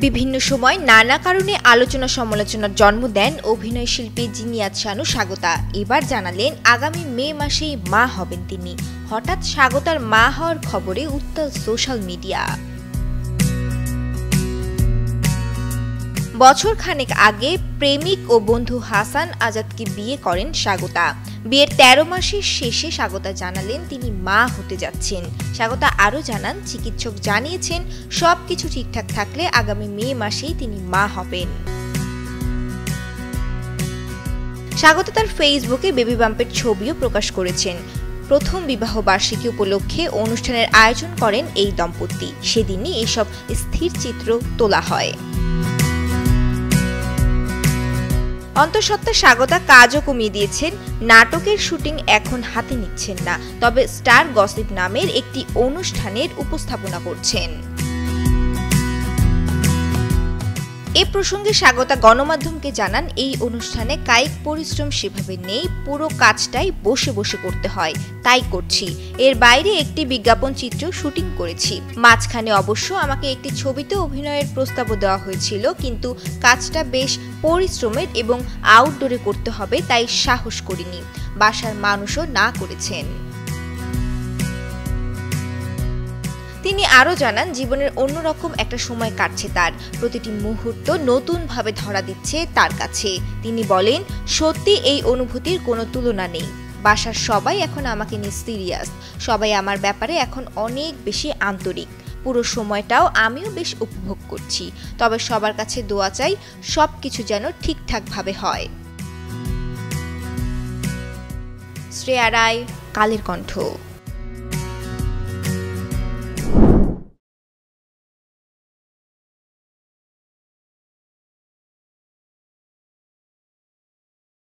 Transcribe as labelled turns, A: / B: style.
A: বিভিন্ন সময় নানা কারণে আলোচনা সমালোচনার জন্ম দেন অভিনয় শিল্পী জিনিয়াত শানু স্বাগতা। এবার জানালেন আগামী মে মাসেই মা হবেন তিনি। হঠাৎ স্বাগতার মা হওয়ার খবরে উত্তাল সোশ্যাল মিডিয়া। বছর খানেক আগে প্রেমিক ও বন্ধু হাসান আজাদকে বিয়ে করেন স্বাগতা। বিয়ের ১৩ মাসের শেষে স্বাগতা জানালেন তিনি মা হতে যাচ্ছেন। স্বাগতা আরও জানান, চিকিৎসক জানিয়েছেন সবকিছু ঠিকঠাক থাকলে আগামী মে মাসেই তিনি মা হবেন। স্বাগতা তার ফেসবুকে বেবি বাম্পের ছবিও প্রকাশ করেছেন। প্রথম বিবাহ বার্ষিকী উপলক্ষে অনুষ্ঠানের আয়োজন করেন এই দম্পতি। সেদিনই এসব স্থির চিত্র তোলা হয়। অন্তঃসত্ত্বা স্বাগতা কাজও কমিয়ে দিয়েছেন। নাটকের শুটিং এখন হাতে নিচ্ছেন না, তবে স্টার গসিপ নামের একটি অনুষ্ঠানের উপস্থাপনা করছেন। এ প্রসঙ্গে স্বাগতা গণমাধ্যমকে জানান, এই অনুষ্ঠানে কায়িক পরিশ্রম সেভাবে নেই, পুরো কাজটাই বসে বসে করতে হয়, তাই করছি। এর বাইরে একটি বিজ্ঞাপন চিত্র শুটিং করেছি। মাঝখানে অবশ্য আমাকে একটি ছবিতে অভিনয়ের প্রস্তাবও দেওয়া হয়েছিল, কিন্তু কাজটা বেশ পরিশ্রমের এবং আউটডোরে করতে হবে, তাই সাহস করিনি। বাসার মানুষও না করেছেন। তিনি আরও জানান, জীবনের অন্যরকম একটা সময় কাটছে তার। প্রতিটি মুহূর্ত নতুনভাবে ধরা দিচ্ছে তার কাছে। তিনি বলেন, সত্যি এই অনুভূতির কোনো তুলনা নেই। বাসার সবাই এখন আমাকে নিয়ে সিরিয়াস। সবাই আমার ব্যাপারে এখন অনেক বেশি আন্তরিক। পুরো সময়টাও আমিও বেশ উপভোগ করছি। তবে সবার কাছে দোয়া চাই সবকিছু যেন ঠিকঠাকভাবে হয়। শ্রেয়া রায়, কালের কণ্ঠ।